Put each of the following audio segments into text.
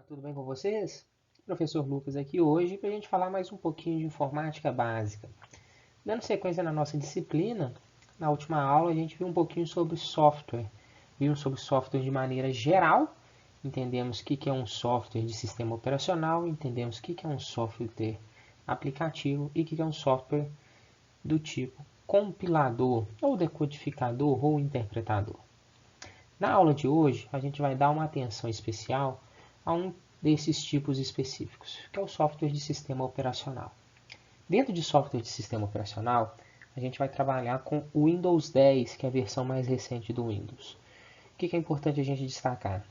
tudo bem com vocês? Professor Lucas aqui hoje para a gente falar mais um pouquinho de informática básica. Dando sequência na nossa disciplina, na última aula a gente viu um pouquinho sobre software. Vimos sobre software de maneira geral, entendemos o que é um software de sistema operacional, entendemos o que é um software aplicativo e o que é um software do tipo compilador, ou decodificador, ou interpretador. Na aula de hoje, a gente vai dar uma atenção especial a um desses tipos específicos, que é o software de sistema operacional. Dentro de software de sistema operacional, a gente vai trabalhar com o Windows 10, que é a versão mais recente do Windows. O que é importante a gente destacar?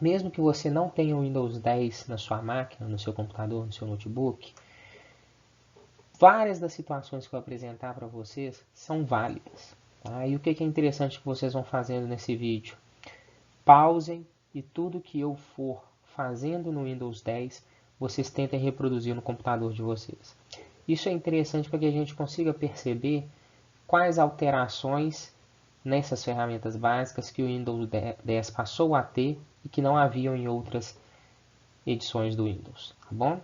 Mesmo que você não tenha o Windows 10 na sua máquina, no seu computador, no seu notebook, várias das situações que eu apresentar para vocês são válidas. Tá? E o que é interessante que vocês vão fazendo nesse vídeo? Pausem e tudo que eu for fazendo no Windows 10, vocês tentem reproduzir no computador de vocês. Isso é interessante para que a gente consiga perceber quais alterações nessas ferramentas básicas que o Windows 10 passou a ter e que não haviam em outras edições do Windows, tá bom?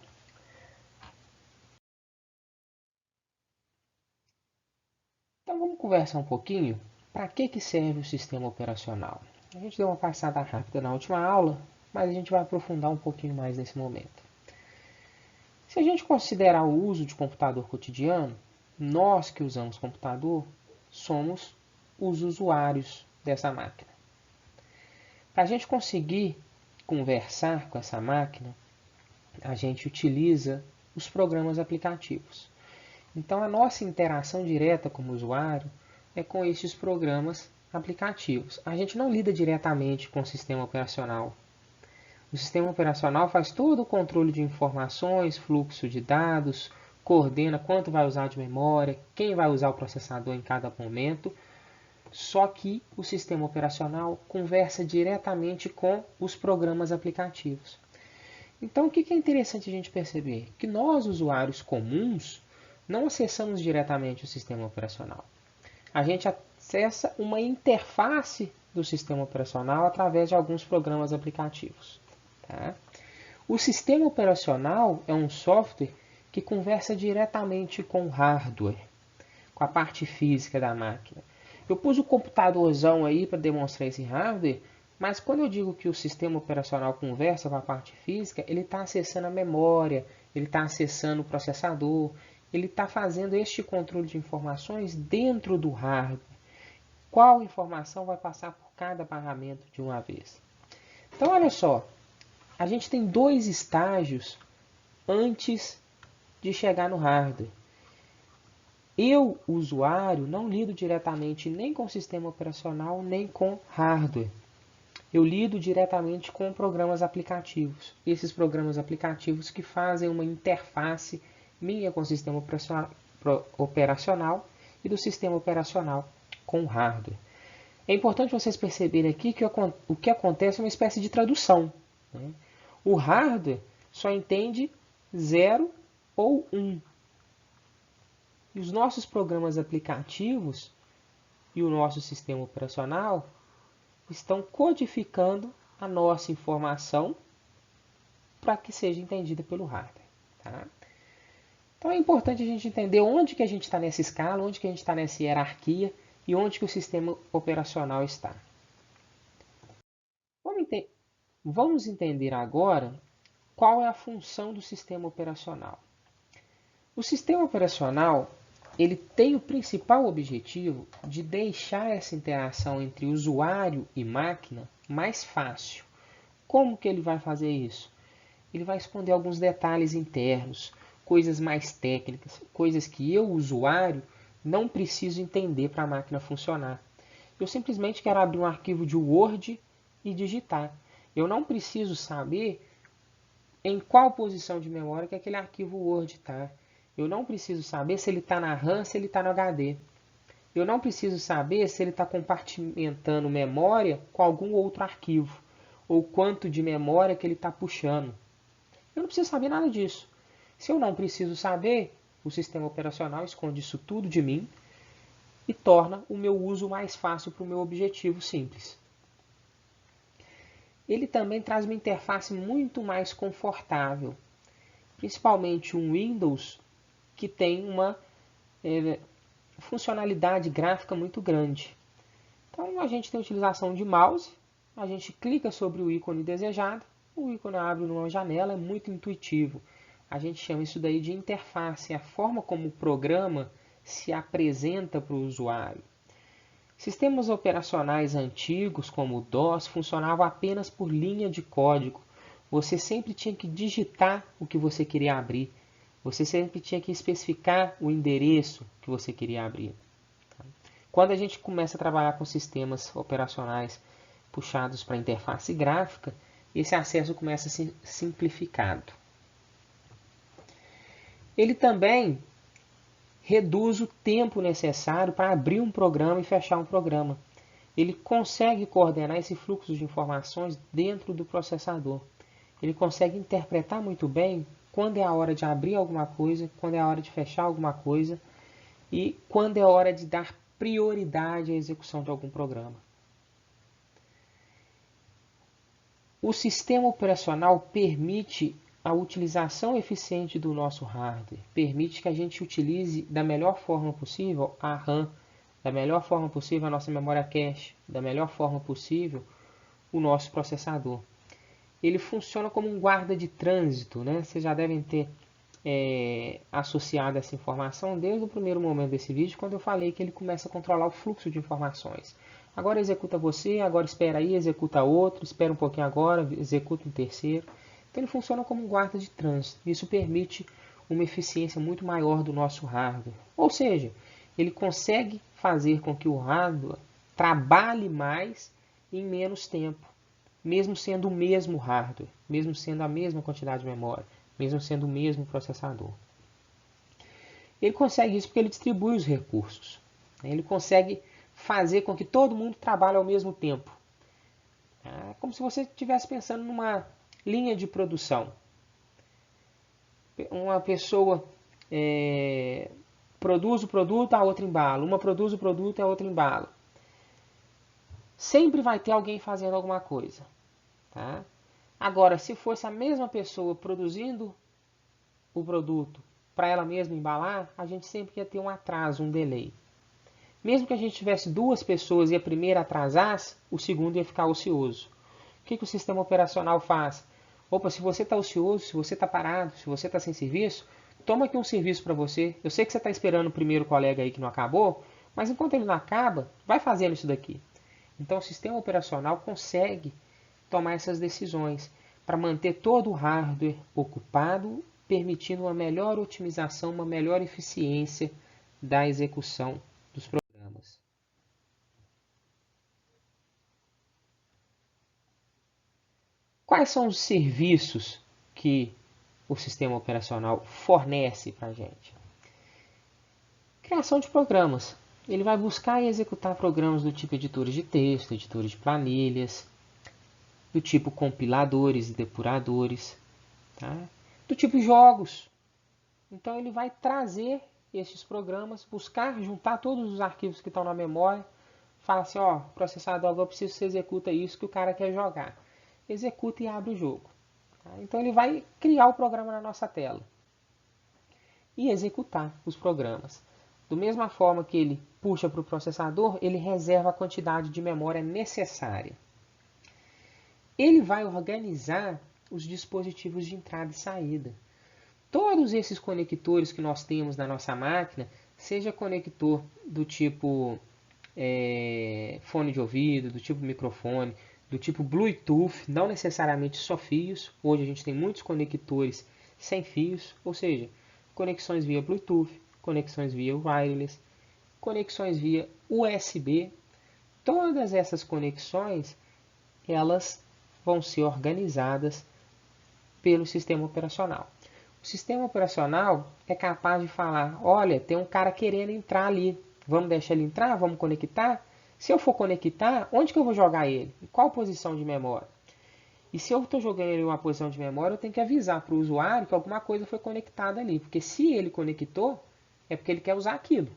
Então vamos conversar um pouquinho para que serve o sistema operacional. A gente deu uma passada rápida na última aula, mas a gente vai aprofundar um pouquinho mais nesse momento. Se a gente considerar o uso de computador cotidiano, nós que usamos computador somos os usuários dessa máquina. Para a gente conseguir conversar com essa máquina, a gente utiliza os programas aplicativos. Então, a nossa interação direta como usuário é com esses programas aplicativos. A gente não lida diretamente com o sistema operacional. O sistema operacional faz todo o controle de informações, fluxo de dados, coordena quanto vai usar de memória, quem vai usar o processador em cada momento. Só que o sistema operacional conversa diretamente com os programas aplicativos. Então, o que é interessante a gente perceber? Que nós, usuários comuns, não acessamos diretamente o sistema operacional. A gente acessa uma interface do sistema operacional através de alguns programas aplicativos. Tá? O sistema operacional é um software que conversa diretamente com o hardware, com a parte física da máquina. Eu pus o computadorzão aí para demonstrar esse hardware, mas quando eu digo que o sistema operacional conversa com a parte física, ele está acessando a memória, ele está acessando o processador, ele está fazendo este controle de informações dentro do hardware. Qual informação vai passar por cada pagamento de uma vez? Então, olha só, a gente tem dois estágios antes de chegar no hardware. Eu, usuário, não lido diretamente nem com o sistema operacional, nem com hardware. Eu lido diretamente com programas aplicativos. Esses programas aplicativos que fazem uma interface minha com o sistema operacional e do sistema operacional com o hardware. É importante vocês perceberem aqui que o que acontece é uma espécie de tradução. Né? O hardware só entende 0 ou 1. E os nossos programas aplicativos e o nosso sistema operacional estão codificando a nossa informação para que seja entendida pelo hardware. Tá? Então é importante a gente entender onde que a gente está nessa escala, onde que a gente está nessa hierarquia e onde que o sistema operacional está. Vamos entender agora qual é a função do sistema operacional. O sistema operacional ele tem o principal objetivo de deixar essa interação entre usuário e máquina mais fácil. Como que ele vai fazer isso? Ele vai esconder alguns detalhes internos, coisas mais técnicas, coisas que eu, usuário, não preciso entender para a máquina funcionar. Eu simplesmente quero abrir um arquivo de Word e digitar. Eu não preciso saber em qual posição de memória que aquele arquivo Word está. Eu não preciso saber se ele está na RAM, se ele está no HD. Eu não preciso saber se ele está compartimentando memória com algum outro arquivo, ou quanto de memória que ele está puxando. Eu não preciso saber nada disso. Se eu não preciso saber, o sistema operacional esconde isso tudo de mim e torna o meu uso mais fácil para o meu objetivo simples. ele também traz uma interface muito mais confortável, principalmente um Windows que tem uma funcionalidade gráfica muito grande. Então a gente tem a utilização de mouse, a gente clica sobre o ícone desejado, o ícone abre numa janela, é muito intuitivo. A gente chama isso daí de interface, a forma como o programa se apresenta para o usuário. Sistemas operacionais antigos, como o DOS, funcionavam apenas por linha de código. Você sempre tinha que digitar o que você queria abrir. Você sempre tinha que especificar o endereço que você queria abrir. Quando a gente começa a trabalhar com sistemas operacionais puxados para interface gráfica, esse acesso começa a ser simplificado. Ele também reduz o tempo necessário para abrir um programa e fechar um programa. Ele consegue coordenar esse fluxo de informações dentro do processador. Ele consegue interpretar muito bem quando é a hora de abrir alguma coisa, quando é a hora de fechar alguma coisa e quando é a hora de dar prioridade à execução de algum programa. O sistema operacional permite a utilização eficiente do nosso hardware, permite que a gente utilize da melhor forma possível a RAM, da melhor forma possível a nossa memória cache, da melhor forma possível o nosso processador. Ele funciona como um guarda de trânsito, né? Vocês já devem ter associado essa informação desde o primeiro momento desse vídeo, quando eu falei que ele começa a controlar o fluxo de informações. Agora executa você, agora espera aí, executa outro, espera um pouquinho agora, executa um terceiro. Então ele funciona como um guarda de trânsito. Isso permite uma eficiência muito maior do nosso hardware. Ou seja, ele consegue fazer com que o hardware trabalhe mais em menos tempo, mesmo sendo o mesmo hardware, mesmo sendo a mesma quantidade de memória, mesmo sendo o mesmo processador. Ele consegue isso porque ele distribui os recursos. Ele consegue fazer com que todo mundo trabalhe ao mesmo tempo. É como se você estivesse pensando numa linha de produção. Uma pessoa produz o produto, a outra embala. Uma produz o produto e a outra embala. Sempre vai ter alguém fazendo alguma coisa. Tá? Agora, se fosse a mesma pessoa produzindo o produto para ela mesma embalar, a gente sempre ia ter um atraso, um delay. Mesmo que a gente tivesse duas pessoas e a primeira atrasasse, o segundo ia ficar ocioso. O que o sistema operacional faz? Opa, se você está ocioso, se você está parado, se você está sem serviço, toma aqui um serviço para você. Eu sei que você está esperando o primeiro colega aí que não acabou, mas enquanto ele não acaba, vai fazendo isso daqui. Então o sistema operacional consegue tomar essas decisões para manter todo o hardware ocupado, permitindo uma melhor otimização, uma melhor eficiência da execução dos programas. Quais são os serviços que o sistema operacional fornece para a gente? Criação de programas. Ele vai buscar e executar programas do tipo editores de texto, editores de planilhas, do tipo compiladores e depuradores, tá? Do tipo jogos. Então ele vai trazer esses programas, buscar, juntar todos os arquivos que estão na memória, fala assim, ó, processador, agora eu preciso que você executa isso que o cara quer jogar. Executa e abre o jogo. Tá? Então ele vai criar o programa na nossa tela e executar os programas. Da mesma forma que ele puxa para o processador, ele reserva a quantidade de memória necessária. Ele vai organizar os dispositivos de entrada e saída. Todos esses conectores que nós temos na nossa máquina, seja conector do tipo fone de ouvido, do tipo microfone, do tipo Bluetooth, não necessariamente só fios. Hoje a gente tem muitos conectores sem fios, ou seja, conexões via Bluetooth, conexões via wireless, conexões via USB. Todas essas conexões, elas vão ser organizadas pelo sistema operacional. O sistema operacional é capaz de falar, olha, tem um cara querendo entrar ali, vamos deixar ele entrar, vamos conectar? Se eu for conectar, onde que eu vou jogar ele? Em qual posição de memória? E se eu estou jogando ele em uma posição de memória, eu tenho que avisar para o usuário que alguma coisa foi conectada ali. Porque se ele conectou, é porque ele quer usar aquilo.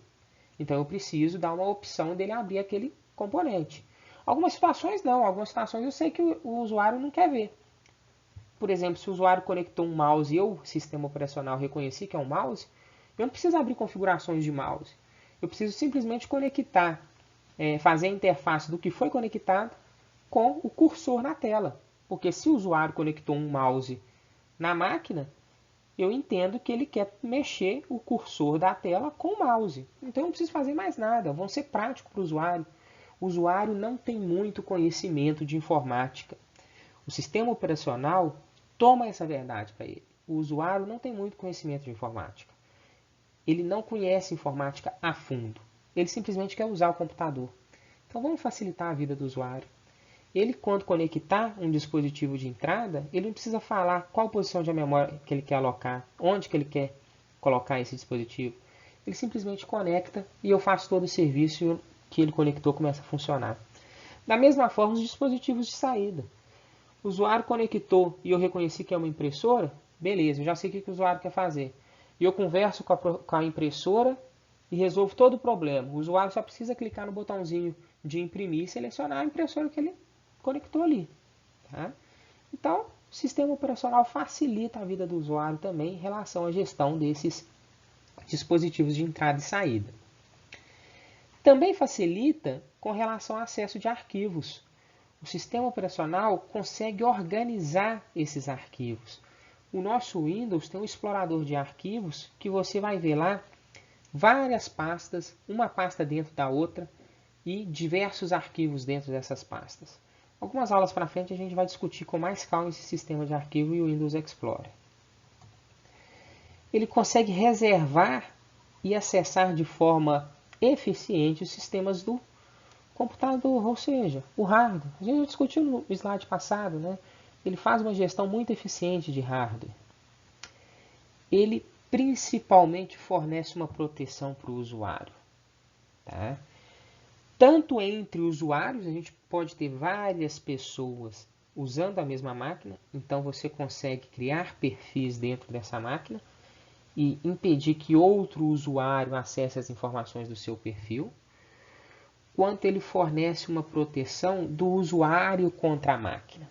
Então eu preciso dar uma opção dele abrir aquele componente. Algumas situações não, algumas situações eu sei que o usuário não quer ver. Por exemplo, se o usuário conectou um mouse e eu, sistema operacional, reconheci que é um mouse, eu não preciso abrir configurações de mouse. Eu preciso simplesmente conectar, fazer a interface do que foi conectado com o cursor na tela. Porque se o usuário conectou um mouse na máquina, eu entendo que ele quer mexer o cursor da tela com o mouse. Então eu não preciso fazer mais nada, vão ser prático para o usuário. O usuário não tem muito conhecimento de informática. O sistema operacional toma essa verdade para ele. O usuário não tem muito conhecimento de informática. Ele não conhece informática a fundo. Ele simplesmente quer usar o computador. Então vamos facilitar a vida do usuário. Ele, quando conectar um dispositivo de entrada, ele não precisa falar qual posição de memória que ele quer alocar, onde que ele quer colocar esse dispositivo. Ele simplesmente conecta e eu faço todo o serviço que ele conectou começa a funcionar. Da mesma forma, os dispositivos de saída. O usuário conectou e eu reconheci que é uma impressora, beleza, eu já sei o que o usuário quer fazer. E eu converso com a impressora e resolvo todo o problema. O usuário só precisa clicar no botãozinho de imprimir e selecionar a impressora que ele conectou ali. Tá? Então, o sistema operacional facilita a vida do usuário também em relação à gestão desses dispositivos de entrada e saída. Também facilita com relação ao acesso de arquivos. O sistema operacional consegue organizar esses arquivos. O nosso Windows tem um explorador de arquivos que você vai ver lá várias pastas, uma pasta dentro da outra e diversos arquivos dentro dessas pastas. Algumas aulas para frente a gente vai discutir com mais calma esse sistema de arquivo e o Windows Explorer. Ele consegue reservar e acessar de forma eficiente os sistemas do computador, ou seja, o hardware. A gente discutiu no slide passado, né? Ele faz uma gestão muito eficiente de hardware. Ele principalmente fornece uma proteção para o usuário. Tá? Tanto entre usuários, a gente pode ter várias pessoas usando a mesma máquina, então você consegue criar perfis dentro dessa máquina e impedir que outro usuário acesse as informações do seu perfil, quanto ele fornece uma proteção do usuário contra a máquina.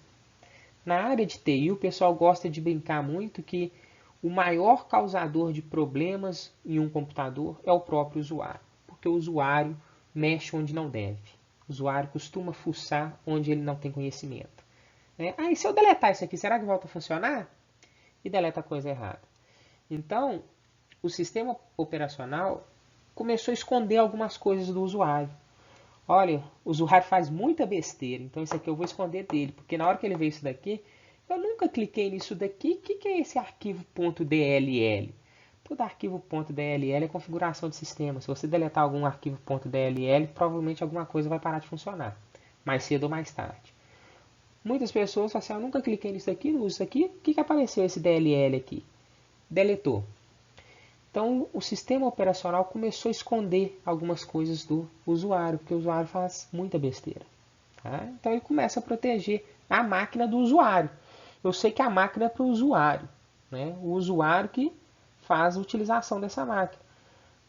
Na área de TI, o pessoal gosta de brincar muito que o maior causador de problemas em um computador é o próprio usuário, porque o usuário mexe onde não deve. O usuário costuma fuçar onde ele não tem conhecimento. E se eu deletar isso aqui, será que volta a funcionar? E deleta a coisa errada. Então, o sistema operacional começou a esconder algumas coisas do usuário. Olha, o usuário faz muita besteira, então isso aqui eu vou esconder dele, porque na hora que ele vê isso daqui, eu nunca cliquei nisso daqui. O que é esse arquivo .dll? Todo arquivo .dll é configuração de sistema. Se você deletar algum arquivo .dll, provavelmente alguma coisa vai parar de funcionar, mais cedo ou mais tarde. Muitas pessoas falam assim, eu nunca cliquei nisso aqui, não uso isso aqui. O que apareceu esse DLL aqui? Deletou. Então, o sistema operacional começou a esconder algumas coisas do usuário, porque o usuário faz muita besteira. Tá? Então, ele começa a proteger a máquina do usuário. Eu sei que a máquina é para o usuário, né? O usuário que faz a utilização dessa máquina.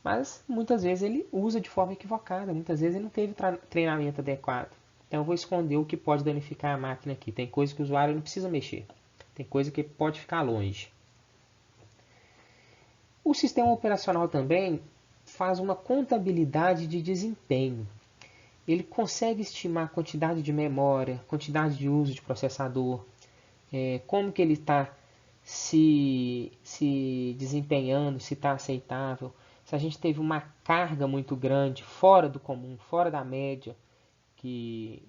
Mas, muitas vezes, ele usa de forma equivocada. Muitas vezes, ele não teve treinamento adequado. Então, eu vou esconder o que pode danificar a máquina aqui. Tem coisa que o usuário não precisa mexer. Tem coisa que pode ficar longe. O sistema operacional também faz uma contabilidade de desempenho. Ele consegue estimar a quantidade de memória, quantidade de uso de processador, como que ele está se desempenhando, se está aceitável. Se a gente teve uma carga muito grande, fora do comum, fora da média, que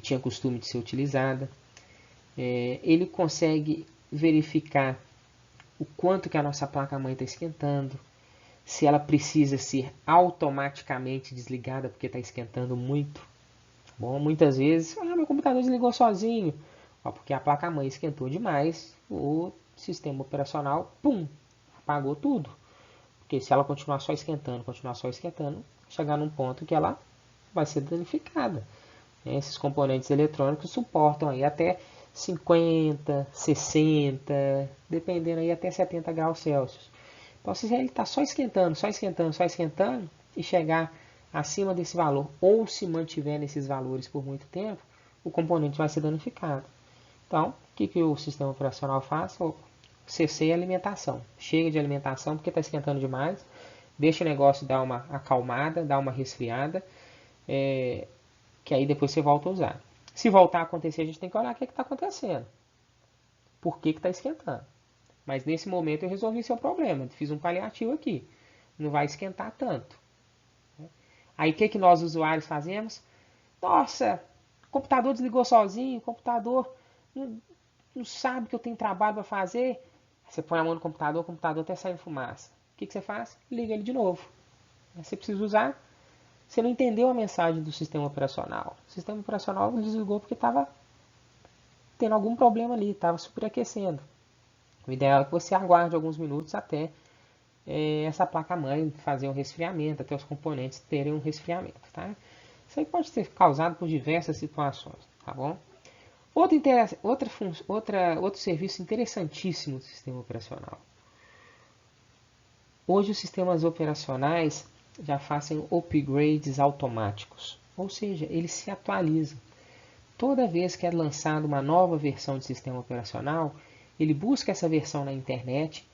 tinha costume de ser utilizada. Ele consegue verificar o quanto que a nossa placa-mãe está esquentando, se ela precisa ser automaticamente desligada porque está esquentando muito. Bom, muitas vezes, meu computador desligou sozinho, porque a placa-mãe esquentou demais, o sistema operacional, apagou tudo. Porque se ela continuar só esquentando, chegar num ponto que ela vai ser danificada. Esses componentes eletrônicos suportam aí até 50, 60, dependendo aí até 70 graus Celsius. Então, se ele está só esquentando, e chegar acima desse valor ou se mantiver nesses valores por muito tempo, o componente vai ser danificado. Então, o que o sistema operacional faz? Cessei a alimentação. Chega de alimentação porque está esquentando demais. Deixa o negócio dar uma acalmada, dar uma resfriada, que aí depois você volta a usar. Se voltar a acontecer, a gente tem que olhar o que está acontecendo. Por que está esquentando? Mas nesse momento eu resolvi seu problema. Fiz um paliativo aqui. Não vai esquentar tanto. Aí o que nós usuários fazemos? Nossa, o computador desligou sozinho, o computador não sabe que eu tenho trabalho para fazer. Você põe a mão no computador, o computador até sai fumaça. O que você faz? Liga ele de novo. Você precisa usar. Você não entendeu a mensagem do sistema operacional. O sistema operacional desligou porque estava tendo algum problema ali, estava superaquecendo. O ideal é que você aguarde alguns minutos até essa placa-mãe fazer um resfriamento, até os componentes terem um resfriamento. Tá? Isso aí pode ser causado por diversas situações. Tá bom? Outro serviço interessantíssimo do sistema operacional. Hoje os sistemas operacionais já fazem upgrades automáticos, ou seja, eles se atualizam. Toda vez que é lançada uma nova versão de sistema operacional, ele busca essa versão na internet,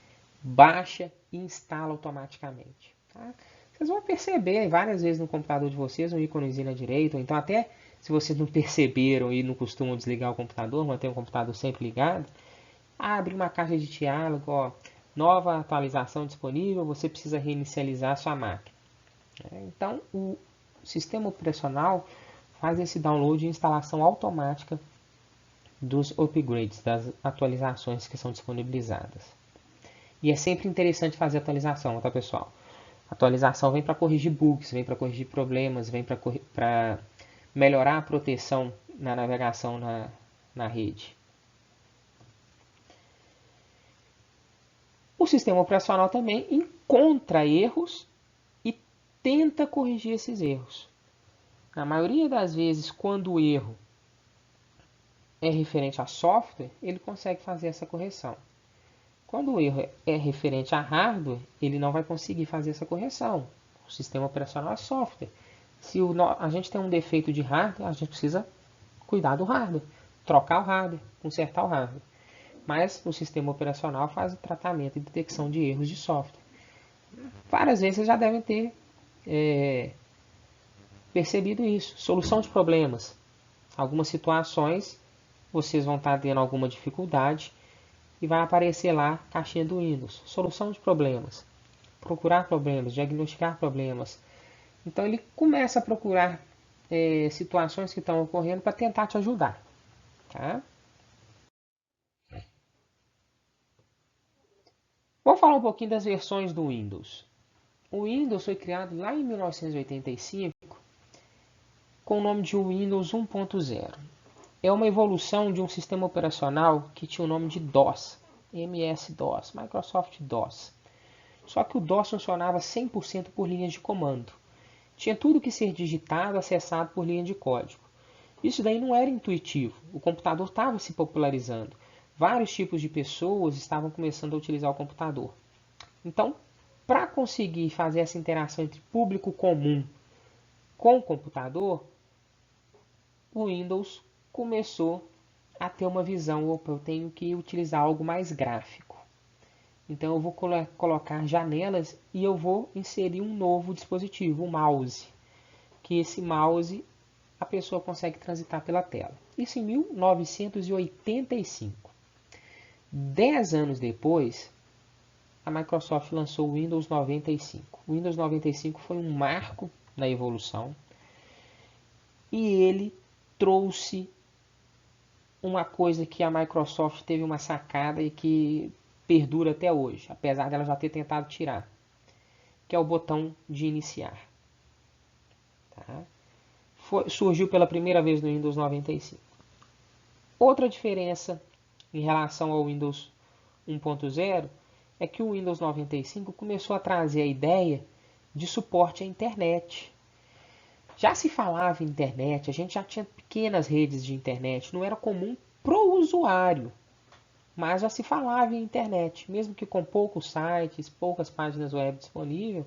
baixa e instala automaticamente. Tá? Vocês vão perceber várias vezes no computador de vocês um íconezinho na direita, ou então até se vocês não perceberam e não costumam desligar o computador, manter o computador sempre ligado, abre uma caixa de diálogo, ó, nova atualização disponível, você precisa reinicializar a sua máquina. Então, o sistema operacional faz esse download e instalação automática dos upgrades, das atualizações que são disponibilizadas. E é sempre interessante fazer atualização, tá pessoal? A atualização vem para corrigir bugs, vem para corrigir problemas, vem para melhorar a proteção na navegação na rede. O sistema operacional também encontra erros e tenta corrigir esses erros. Na maioria das vezes, quando o erro é referente a software, ele consegue fazer essa correção. Quando o erro é referente a hardware, ele não vai conseguir fazer essa correção. O sistema operacional é software. Se a gente tem um defeito de hardware, a gente precisa cuidar do hardware, trocar o hardware, consertar o hardware. Mas o sistema operacional faz o tratamento e detecção de erros de software. Várias vezes vocês já devem ter percebido isso. Solução de problemas. Algumas situações vocês vão estar tendo alguma dificuldade e vai aparecer lá a caixinha do Windows. Solução de problemas. Procurar problemas, diagnosticar problemas. Então ele começa a procurar situações que estão ocorrendo para tentar te ajudar. Tá? Vamos falar um pouquinho das versões do Windows. O Windows foi criado lá em 1985 com o nome de Windows 1.0. É uma evolução de um sistema operacional que tinha o nome de DOS, MS-DOS, Microsoft DOS. Só que o DOS funcionava 100% por linhas de comando. Tinha tudo que ser digitado, acessado por linha de código. Isso daí não era intuitivo. O computador estava se popularizando. Vários tipos de pessoas estavam começando a utilizar o computador. Então, para conseguir fazer essa interação entre público comum com o computador, o Windows começou a ter uma visão, opa, eu tenho que utilizar algo mais gráfico. Então eu vou colocar janelas e eu vou inserir um novo dispositivo, o mouse. Que esse mouse a pessoa consegue transitar pela tela. Isso em 1985. 10 anos depois, a Microsoft lançou o Windows 95. O Windows 95 foi um marco na evolução e ele trouxe uma coisa que a Microsoft teve uma sacada e que perdura até hoje, apesar dela já ter tentado tirar, que é o botão de iniciar. Tá? Surgiu pela primeira vez no Windows 95. Outra diferença em relação ao Windows 1.0 é que o Windows 95 começou a trazer a ideia de suporte à internet. Já se falava em internet, a gente já tinha pequenas redes de internet, não era comum para o usuário, mas já se falava em internet, mesmo que com poucos sites, poucas páginas web disponíveis,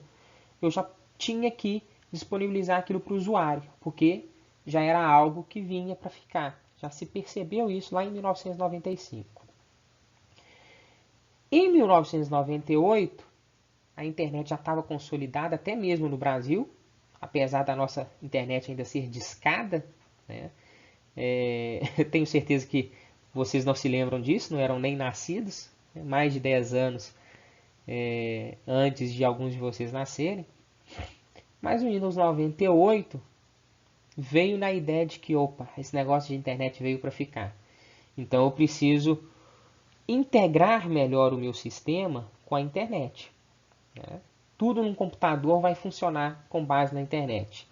eu já tinha que disponibilizar aquilo para o usuário, porque já era algo que vinha para ficar. Já se percebeu isso lá em 1995. Em 1998, a internet já estava consolidada, até mesmo no Brasil, apesar da nossa internet ainda ser discada, né? Tenho certeza que vocês não se lembram disso, não eram nem nascidos, né? Mais de 10 anos antes de alguns de vocês nascerem. Mas o Windows 98 veio na ideia de que, opa, esse negócio de internet veio para ficar. Então eu preciso integrar melhor o meu sistema com a internet, né? Tudo num computador vai funcionar com base na internet.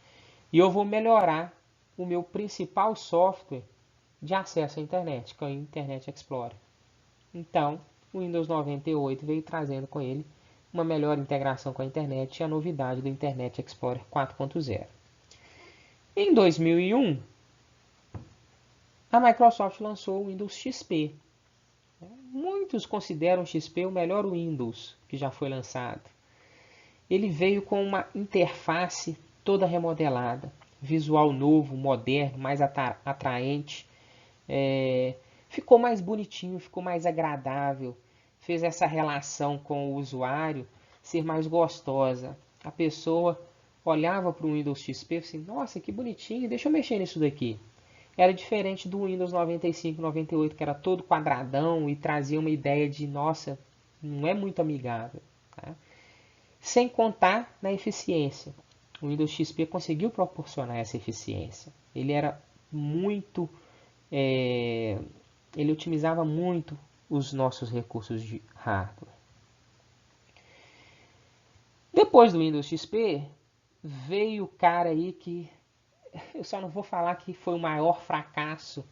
E eu vou melhorar o meu principal software de acesso à internet, que é o Internet Explorer. Então, o Windows 98 veio trazendo com ele uma melhor integração com a internet e a novidade do Internet Explorer 4.0. Em 2001, a Microsoft lançou o Windows XP. Muitos consideram o XP o melhor Windows que já foi lançado. Ele veio com uma interface toda remodelada, visual novo, moderno, mais atraente. Ficou mais bonitinho, ficou mais agradável, fez essa relação com o usuário ser mais gostosa. A pessoa olhava para o Windows XP e assim, nossa, que bonitinho, deixa eu mexer nisso daqui. Era diferente do Windows 95, 98, que era todo quadradão e trazia uma ideia de, nossa, não é muito amigável. Tá? Sem contar na eficiência. O Windows XP conseguiu proporcionar essa eficiência. Ele era muito... ele otimizava muito os nossos recursos de hardware. Depois do Windows XP, veio o cara aí que... eu só não vou falar que foi o maior fracasso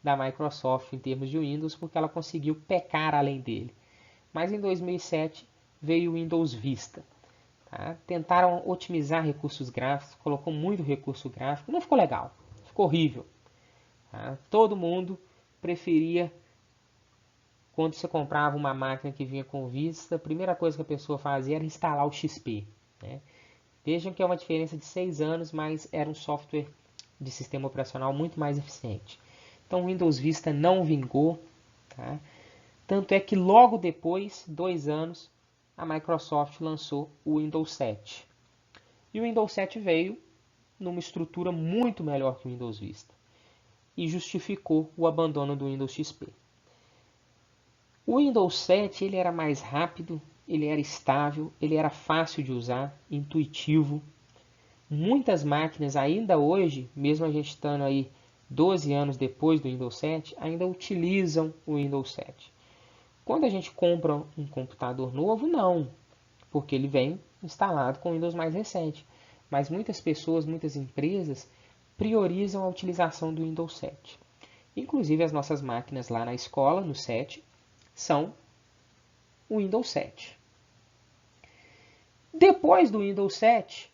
da Microsoft em termos de Windows, porque ela conseguiu pecar além dele. Mas em 2007 veio o Windows Vista. Tá? Tentaram otimizar recursos gráficos, colocou muito recurso gráfico, não ficou legal, ficou horrível. Tá? Todo mundo preferia, quando você comprava uma máquina que vinha com Vista, a primeira coisa que a pessoa fazia era instalar o XP. Né? Vejam que é uma diferença de 6 anos, mas era um software de sistema operacional muito mais eficiente. Então o Windows Vista não vingou. Tá? Tanto é que logo depois, 2 anos, a Microsoft lançou o Windows 7. E o Windows 7 veio numa estrutura muito melhor que o Windows Vista. E justificou o abandono do Windows XP. O Windows 7 ele era mais rápido, ele era estável, ele era fácil de usar, intuitivo. Muitas máquinas ainda hoje, mesmo a gente estando aí 12 anos depois do Windows 7, ainda utilizam o Windows 7. Quando a gente compra um computador novo, não, porque ele vem instalado com o Windows mais recente. Mas muitas pessoas, muitas empresas priorizam a utilização do Windows 7. Inclusive as nossas máquinas lá na escola, no 7, são o Windows 7. Depois do Windows 7,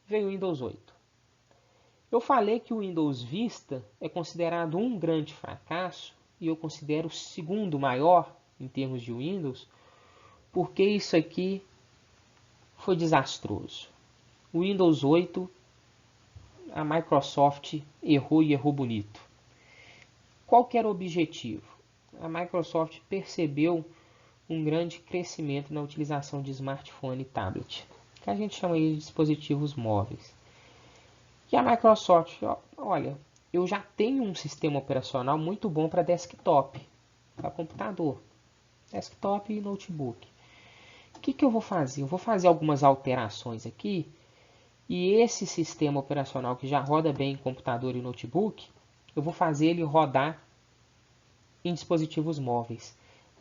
veio o Windows 8. Eu falei que o Windows Vista é considerado um grande fracasso, e eu considero o segundo maior em termos de Windows, porque isso aqui foi desastroso. O Windows 8, a Microsoft errou e errou bonito. Qual que era o objetivo? A Microsoft percebeu um grande crescimento na utilização de smartphone e tablet, que a gente chama de dispositivos móveis. E a Microsoft, olha, eu já tenho um sistema operacional muito bom para desktop, para computador, desktop e notebook. O que eu vou fazer? Eu vou fazer algumas alterações aqui, e esse sistema operacional que já roda bem em computador e notebook, eu vou fazer ele rodar em dispositivos móveis.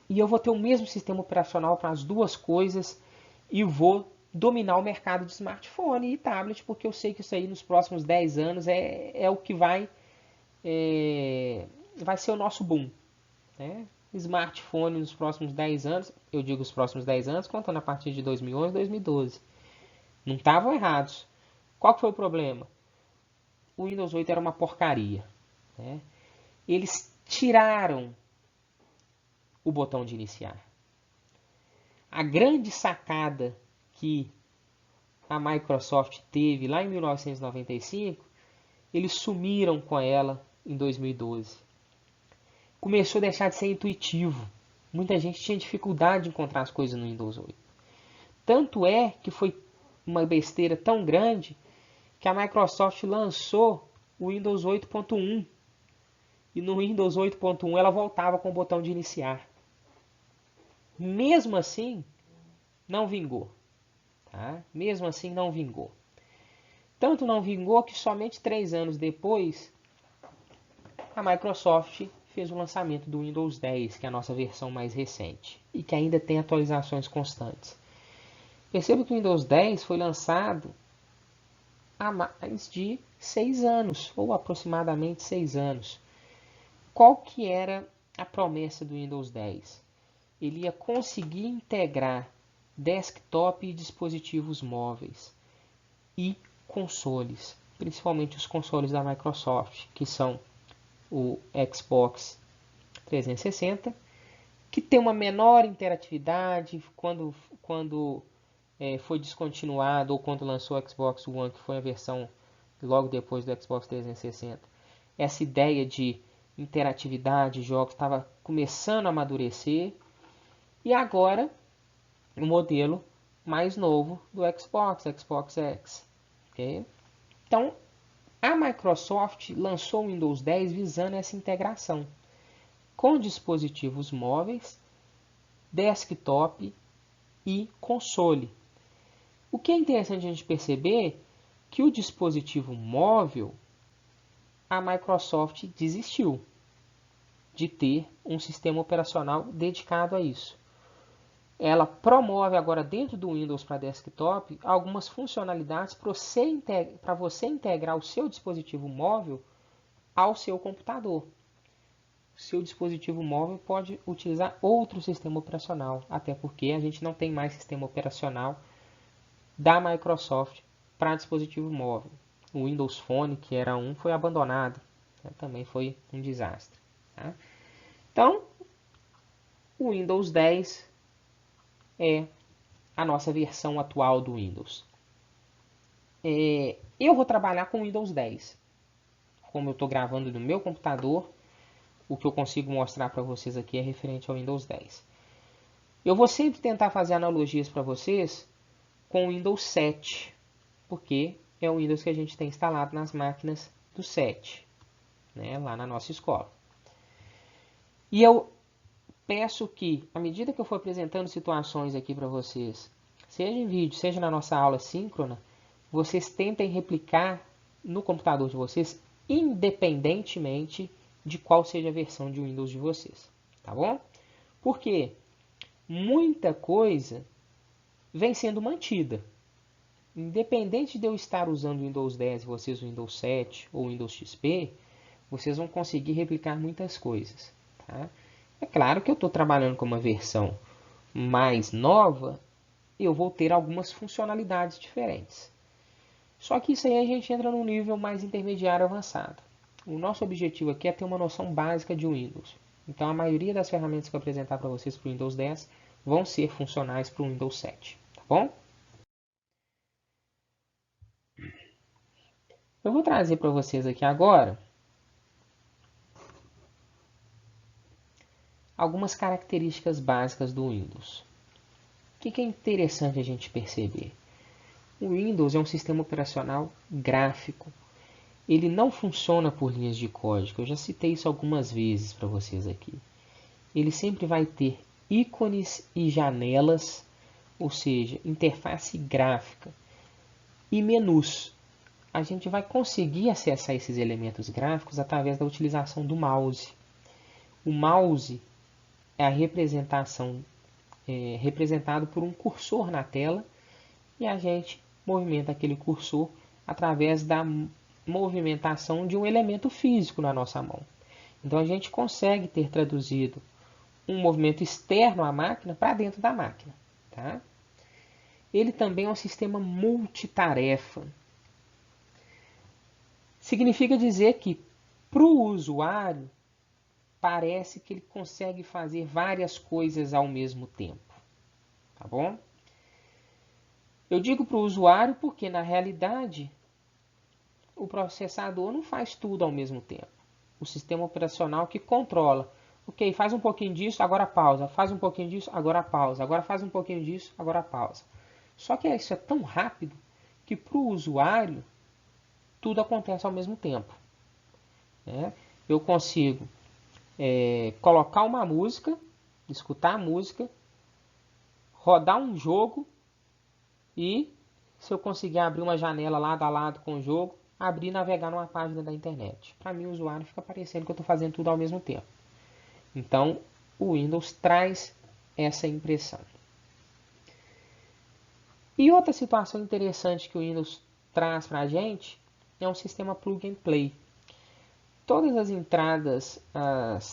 E eu vou ter o mesmo sistema operacional para as duas coisas e vou dominar o mercado de smartphone e tablet, porque eu sei que isso aí nos próximos 10 anos é o que vai ser o nosso boom. Né? Smartphone nos próximos 10 anos, eu digo os próximos 10 anos, contando a partir de 2011, 2012. Não estavam errados. Qual que foi o problema? O Windows 8 era uma porcaria. Né? Eles tiraram o botão de iniciar. A grande sacada que a Microsoft teve lá em 1995, eles sumiram com ela em 2012. Começou a deixar de ser intuitivo. Muita gente tinha dificuldade de encontrar as coisas no Windows 8. Tanto é que foi uma besteira tão grande que a Microsoft lançou o Windows 8.1. E no Windows 8.1 ela voltava com o botão de iniciar. Mesmo assim, não vingou. Tá? Mesmo assim, não vingou. Tanto não vingou que somente 3 anos depois, a Microsoft fez o lançamento do Windows 10, que é a nossa versão mais recente, e que ainda tem atualizações constantes. Perceba que o Windows 10 foi lançado há mais de 6 anos, ou aproximadamente 6 anos. Qual que era a promessa do Windows 10? Ele ia conseguir integrar desktop e dispositivos móveis e consoles, principalmente os consoles da Microsoft, que são o Xbox 360, que tem uma menor interatividade quando foi descontinuado ou quando lançou o Xbox One, que foi a versão logo depois do Xbox 360. Essa ideia de interatividade de jogos estava começando a amadurecer e agora o modelo mais novo do Xbox, Xbox X. Okay? Então, a Microsoft lançou o Windows 10 visando essa integração com dispositivos móveis, desktop e console. O que é interessante a gente perceber que o dispositivo móvel, a Microsoft desistiu de ter um sistema operacional dedicado a isso. Ela promove agora dentro do Windows para desktop algumas funcionalidades para você integrar o seu dispositivo móvel ao seu computador. O seu dispositivo móvel pode utilizar outro sistema operacional, até porque a gente não tem mais sistema operacional da Microsoft para dispositivo móvel. O Windows Phone, que era um, foi abandonado. Também foi um desastre. Tá? Então, o Windows 10 é a nossa versão atual do Windows. Eu vou trabalhar com o Windows 10. Como eu estou gravando no meu computador, o que eu consigo mostrar para vocês aqui é referente ao Windows 10. Eu vou sempre tentar fazer analogias para vocês com o Windows 7, porque é o Windows que a gente tem instalado nas máquinas do 7, né, lá na nossa escola. E eu peço que, à medida que eu for apresentando situações aqui para vocês, seja em vídeo, seja na nossa aula síncrona, vocês tentem replicar no computador de vocês, independentemente de qual seja a versão de Windows de vocês. Tá bom? Porque muita coisa vem sendo mantida. Independente de eu estar usando o Windows 10 e vocês o Windows 7 ou o Windows XP, vocês vão conseguir replicar muitas coisas. Tá? É claro que eu estou trabalhando com uma versão mais nova, eu vou ter algumas funcionalidades diferentes. Só que isso aí a gente entra num nível mais intermediário avançado. O nosso objetivo aqui é ter uma noção básica de Windows. Então a maioria das ferramentas que eu apresentar para vocês para o Windows 10 vão ser funcionais para o Windows 7. Tá bom? Eu vou trazer para vocês aqui agora algumas características básicas do Windows. O que é interessante a gente perceber? O Windows é um sistema operacional gráfico. Ele não funciona por linhas de código. Eu já citei isso algumas vezes para vocês aqui. Ele sempre vai ter ícones e janelas, ou seja, interface gráfica e menus. A gente vai conseguir acessar esses elementos gráficos através da utilização do mouse. O mouse é a representação representado por um cursor na tela e a gente movimenta aquele cursor através da movimentação de um elemento físico na nossa mão. Então a gente consegue ter traduzido um movimento externo à máquina para dentro da máquina. Tá? Ele também é um sistema multitarefa. Significa dizer que para o usuário parece que ele consegue fazer várias coisas ao mesmo tempo. Tá bom? Eu digo para o usuário porque, na realidade, o processador não faz tudo ao mesmo tempo. O sistema operacional que controla. Ok, faz um pouquinho disso, agora pausa. Faz um pouquinho disso, agora pausa. Agora faz um pouquinho disso, agora pausa. Só que isso é tão rápido que para o usuário tudo acontece ao mesmo tempo. Né? Eu consigo colocar uma música, escutar a música, rodar um jogo e, se eu conseguir abrir uma janela lado a lado com o jogo, abrir e navegar numa página da internet. Para mim, o usuário fica parecendo que eu estou fazendo tudo ao mesmo tempo. Então, o Windows traz essa impressão. E outra situação interessante que o Windows traz para a gente é um sistema plug and play. Todas as entradas,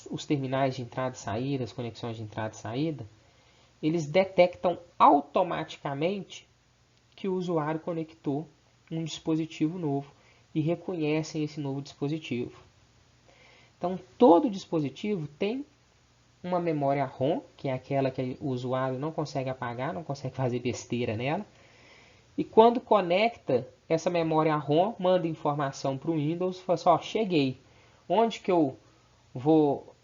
os terminais de entrada e saída, as conexões de entrada e saída, eles detectam automaticamente que o usuário conectou um dispositivo novo e reconhecem esse novo dispositivo. Então, todo dispositivo tem uma memória ROM, que é aquela que o usuário não consegue apagar, não consegue fazer besteira nela. E quando conecta, essa memória ROM manda informação para o Windows, fala assim, ó, cheguei. Onde que eu vou...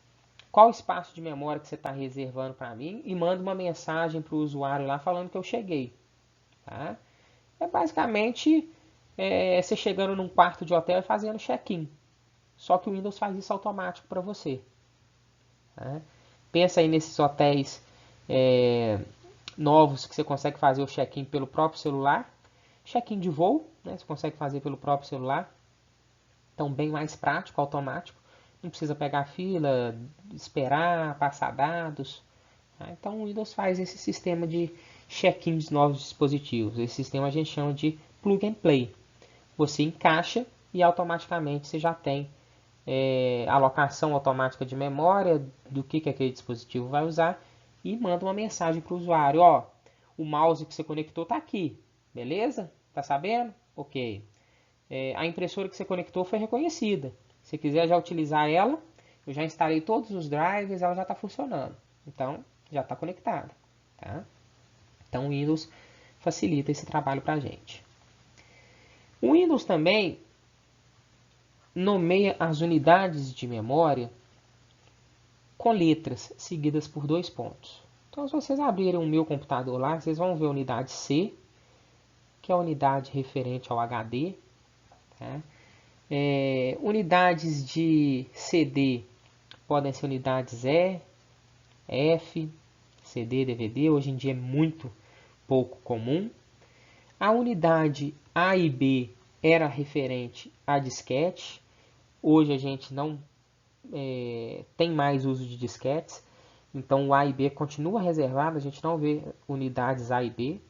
Qual espaço de memória que você está reservando para mim? E manda uma mensagem para o usuário lá falando que eu cheguei. Tá? É basicamente você chegando num quarto de hotel e fazendo check-in. Só que o Windows faz isso automático para você. Tá? Pensa aí nesses hotéis novos que você consegue fazer o check-in pelo próprio celular. Check-in de voo, né, você consegue fazer pelo próprio celular. Então, bem mais prático, automático. Não precisa pegar fila, esperar, passar dados. Tá? Então, o Windows faz esse sistema de check-in de novos dispositivos. Esse sistema a gente chama de plug and play. Você encaixa e automaticamente você já tem alocação automática de memória do que aquele dispositivo vai usar e manda uma mensagem para o usuário, ó, o mouse que você conectou está aqui, beleza? Tá sabendo? Ok. A impressora que você conectou foi reconhecida. Se quiser já utilizar ela, eu já instalei todos os drivers, ela já está funcionando. Então, já está conectada. Tá? Então, o Windows facilita esse trabalho para a gente. O Windows também nomeia as unidades de memória com letras seguidas por 2 pontos. Então, se vocês abrirem o meu computador lá, vocês vão ver a unidade C, que é a unidade referente ao HD. Tá? Unidades de CD podem ser unidades E, F, CD, DVD. Hoje em dia é muito pouco comum. A unidade A e B era referente a disquete. Hoje a gente não tem mais uso de disquetes. Então o A e B continua reservado, a gente não vê unidades A e B.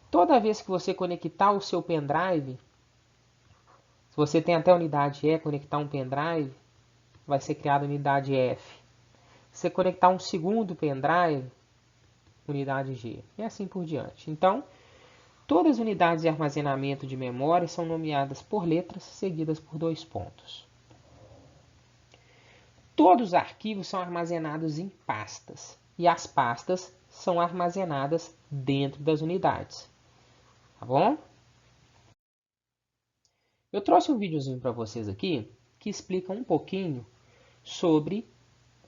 Toda vez que você conectar o seu pendrive, se você tem até a unidade E, conectar um pendrive, vai ser criada a unidade F. Se você conectar um segundo pendrive, unidade G. E assim por diante. Então, todas as unidades de armazenamento de memória são nomeadas por letras seguidas por 2 pontos. Todos os arquivos são armazenados em pastas. E as pastas são armazenadas dentro das unidades. Tá bom? Eu trouxe um videozinho para vocês aqui que explica um pouquinho sobre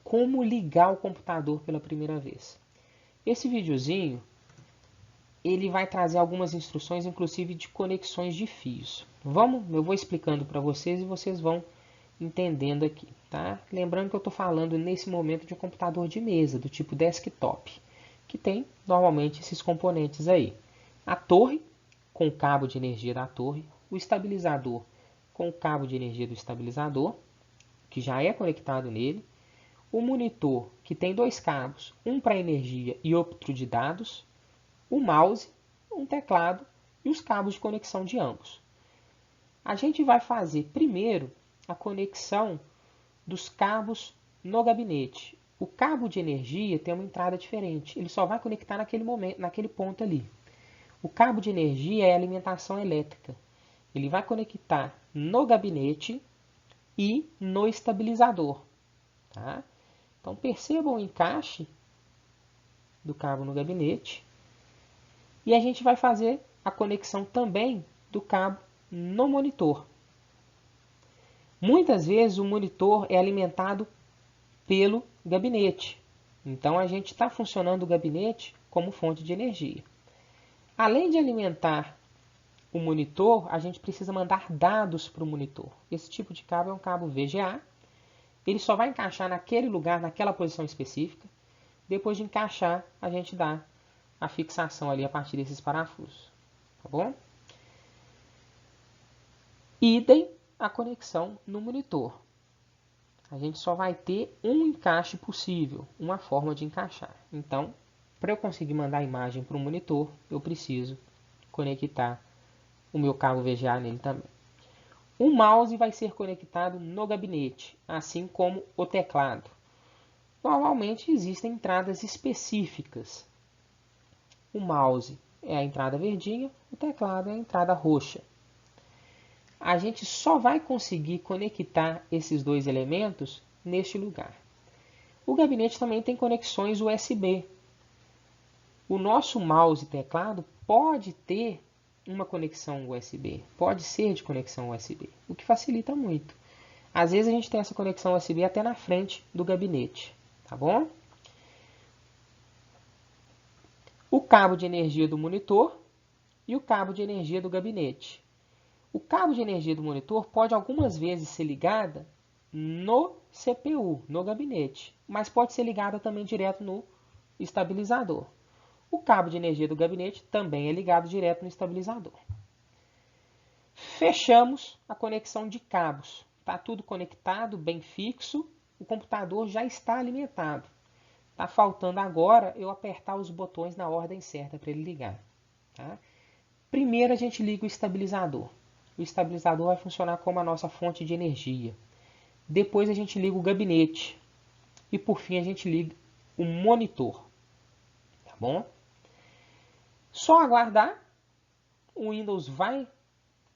como ligar o computador pela primeira vez. Esse videozinho ele vai trazer algumas instruções, inclusive de conexões de fios. Eu vou explicando para vocês e vocês vão entendendo aqui, tá? Lembrando que eu estou falando nesse momento de um computador de mesa, do tipo desktop, que tem normalmente esses componentes aí. A torre, com o cabo de energia da torre, o estabilizador com o cabo de energia do estabilizador, que já é conectado nele, o monitor, que tem 2 cabos, um para energia e outro de dados, o mouse, um teclado e os cabos de conexão de ambos. A gente vai fazer primeiro a conexão dos cabos no gabinete. O cabo de energia tem uma entrada diferente, ele só vai conectar naquele momento, naquele ponto ali. O cabo de energia é alimentação elétrica. Ele vai conectar no gabinete e no estabilizador. Tá? Então percebam o encaixe do cabo no gabinete E a gente vai fazer a conexão também do cabo no monitor. Muitas vezes o monitor é alimentado pelo gabinete. Então a gente está funcionando o gabinete como fonte de energia. Além de alimentar o monitor, a gente precisa mandar dados para o monitor. Esse tipo de cabo é um cabo VGA. Ele só vai encaixar naquele lugar, naquela posição específica. Depois de encaixar, a gente dá a fixação ali a partir desses parafusos. Tá bom? Idem a conexão no monitor. A gente só vai ter um encaixe possível, uma forma de encaixar. Então, para eu conseguir mandar a imagem para o monitor, eu preciso conectar o meu cabo VGA nele também. O mouse vai ser conectado no gabinete, assim como o teclado. Normalmente existem entradas específicas. O mouse é a entrada verdinha, o teclado é a entrada roxa. A gente só vai conseguir conectar esses dois elementos neste lugar. O gabinete também tem conexões USB. O nosso mouse e teclado pode ter uma conexão USB, pode ser de conexão USB, o que facilita muito. Às vezes a gente tem essa conexão USB até na frente do gabinete, tá bom? O cabo de energia do monitor e o cabo de energia do gabinete. O cabo de energia do monitor pode algumas vezes ser ligada no CPU, no gabinete, mas pode ser ligada também direto no estabilizador. O cabo de energia do gabinete também é ligado direto no estabilizador. Fechamos a conexão de cabos. Está tudo conectado, bem fixo. O computador já está alimentado. Está faltando agora eu apertar os botões na ordem certa para ele ligar. Tá? Primeiro a gente liga o estabilizador. O estabilizador vai funcionar como a nossa fonte de energia. Depois a gente liga o gabinete. E por fim a gente liga o monitor. Tá bom? Só aguardar. O Windows vai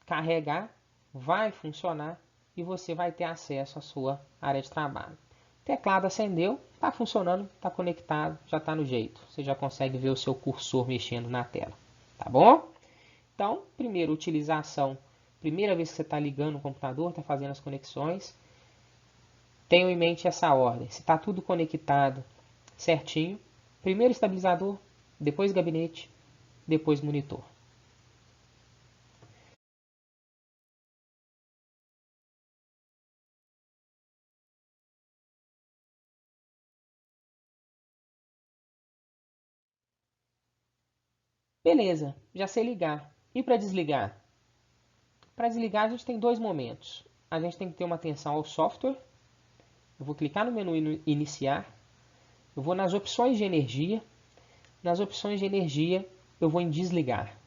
carregar, vai funcionar e você vai ter acesso à sua área de trabalho. O teclado acendeu, está funcionando, está conectado, já está no jeito. Você já consegue ver o seu cursor mexendo na tela. Tá bom? Então, primeiro, utilização. Primeira vez que você está ligando o computador, está fazendo as conexões. Tenham em mente essa ordem. Se está tudo conectado certinho, primeiro estabilizador, depois gabinete, depois monitor. Beleza, já sei ligar. E para desligar? Para desligar, a gente tem dois momentos. A gente tem que ter uma atenção ao software. Eu vou clicar no menu iniciar. Eu vou nas opções de energia. Nas opções de energia, eu vou em desligar.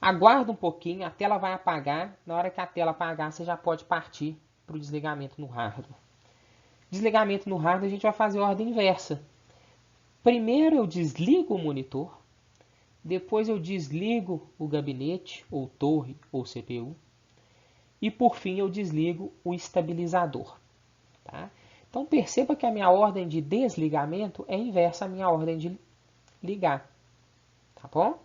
Aguarda um pouquinho, a tela vai apagar. Na hora que a tela apagar, você já pode partir para o desligamento no hardware. Desligamento no hardware, a gente vai fazer a ordem inversa. Primeiro eu desligo o monitor. Depois eu desligo o gabinete, ou torre, ou CPU. E por fim eu desligo o estabilizador. Tá? Então perceba que a minha ordem de desligamento é inversa à minha ordem de ligar. Tá bom?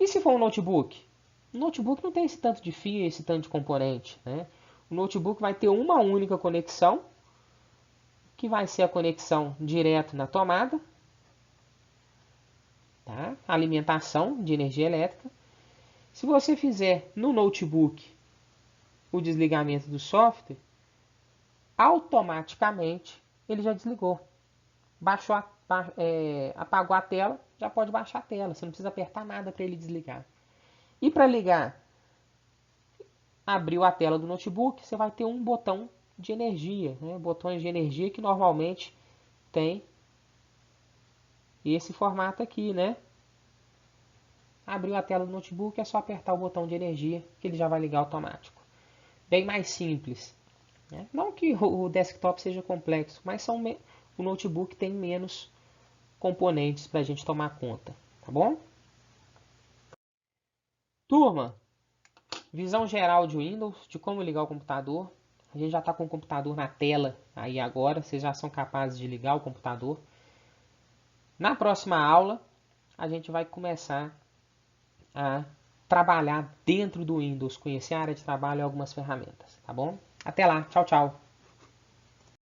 E se for um notebook? O notebook não tem esse tanto de fio, esse tanto de componente. Né? O notebook vai ter uma única conexão, que vai ser a conexão direto na tomada. Tá? Alimentação de energia elétrica. Se você fizer no notebook o desligamento do software, automaticamente ele já desligou. Apagou a tela, já pode baixar a tela. Você não precisa apertar nada para ele desligar. E para ligar, abriu a tela do notebook, você vai ter um botão de energia. Né? Botões de energia que normalmente tem esse formato aqui. Né? Abriu a tela do notebook, é só apertar o botão de energia que ele já vai ligar automático. Bem mais simples. Né? Não que o desktop seja complexo, mas o notebook tem menos componentes para a gente tomar conta. Tá bom? Turma, visão geral de Windows, de como ligar o computador. A gente já está com o computador na tela aí agora, vocês já são capazes de ligar o computador. Na próxima aula, a gente vai começar a trabalhar dentro do Windows, conhecer a área de trabalho e algumas ferramentas, tá bom? Até lá, tchau, tchau!